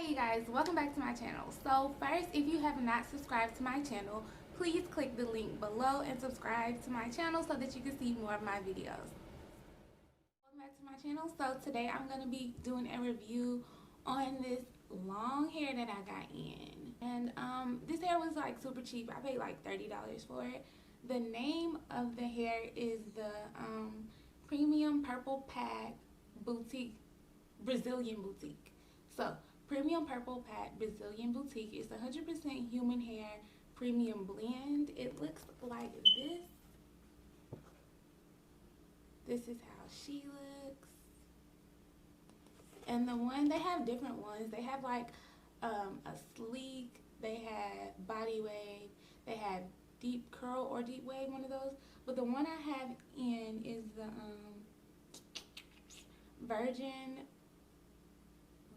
Hey you guys, welcome back to my channel. So first, if you have not subscribed to my channel, please click the link below and subscribe to my channel so that you can see more of my videos. Welcome back to my channel. So today I'm going to be doing a review on this long hair that I got in. And this hair was like super cheap. I paid like $30 for it. The name of the hair is the Premium Purple Pack Boutique, Brazilian Boutique. So Premium Purple Pat Brazilian Boutique is 100% human hair premium blend. It looks like this. This is how she looks. And the one, they have different ones. They have like a sleek, they have body wave, they have deep curl or deep wave, one of those. But the one I have in is the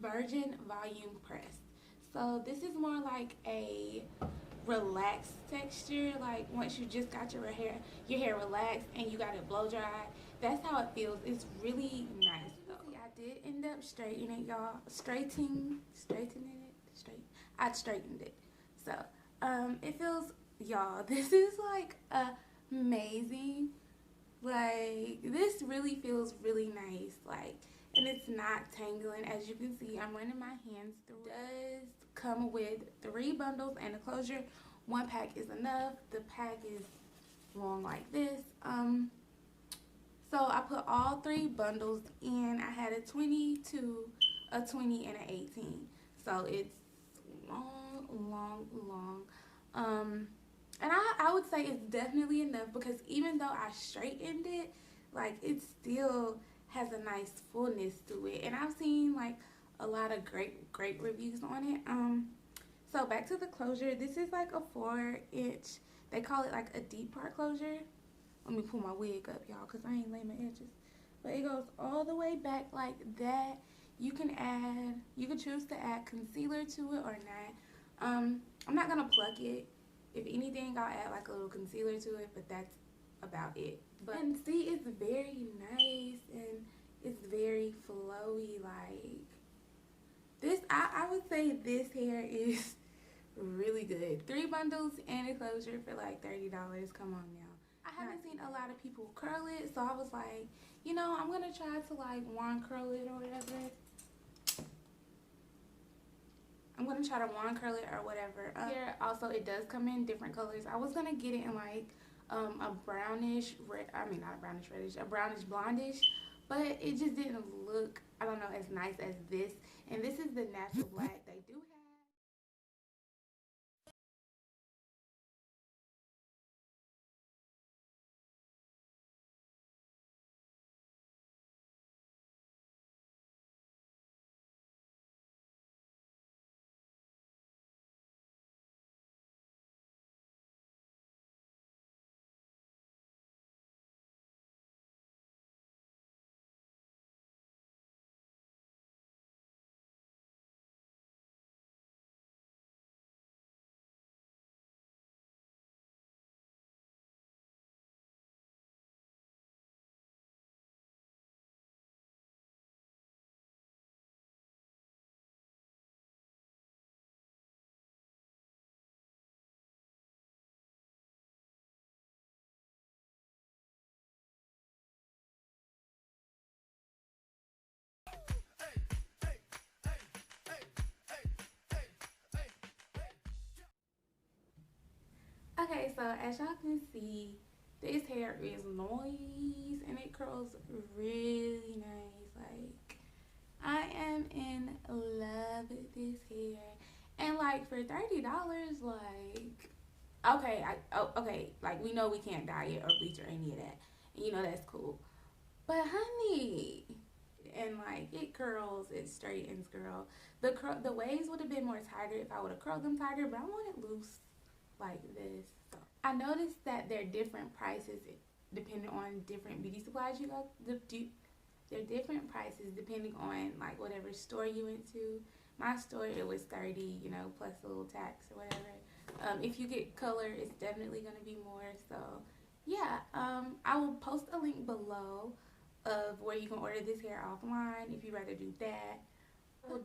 Virgin Volume Press. So this is more like a relaxed texture. Like once you just got your hair relaxed and you got it blow dry, that's how it feels. It's really nice though. I did end up straightening it, y'all. Straightening it. I straightened it. So it feels, y'all, this is like amazing. Like this really feels really nice. Like, and it's not tangling. As you can see, I'm running my hands through it. It does come with 3 bundles and a closure. 1 pack is enough. The pack is long like this. So I put all 3 bundles in. I had a 22, a 20, and an 18. So it's long. And I would say it's definitely enough, because even though I straightened it, like it still has a nice fullness to it. And I've seen like a lot of great reviews on it. So back to the closure. This is like a 4-inch. They call it like a deep part closure. Let me pull my wig up, y'all, because I ain't laying my edges. But it goes all the way back like that. You can choose to add concealer to it or not. I'm not gonna pluck it. If anything, I'll add like a little concealer to it, but that's about it. But and see, it's very nice and it's very flowy. Like this, I would say this hair is really good. 3 bundles and a closure for like $30. Come on now. I haven't seen a lot of people curl it, so I was like, you know, I'm gonna try to like wand curl it or whatever. I'm gonna try to wand curl it or whatever. Here also, it does come in different colors. I was gonna get it in like a brownish red, I mean not a brownish reddish, a brownish blondish, but it just didn't look, I don't know, as nice as this. And this is the natural black. They do have okay, so as y'all can see, this hair is nice and it curls really nice. Like, I am in love with this hair. And like for $30, like, okay, okay, like we know we can't dye it or bleach or any of that. And you know that's cool. But honey, and like it curls, it straightens, girl. The waves would have been more tighter if I would have curled them tighter, but I want it loose like this. So I noticed that they're different prices depending on different beauty supplies you go. They're different prices depending on like whatever store you went to. My store, it was 30, you know, plus a little tax or whatever. If you get color, it's definitely gonna be more. So yeah, I will post a link below of where you can order this hair offline if you'd rather do that. will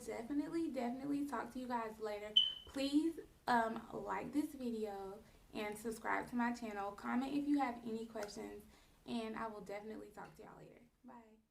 definitely talk to you guys later. Please like this video and subscribe to my channel. Comment if you have any questions, and I will definitely talk to y'all later. Bye.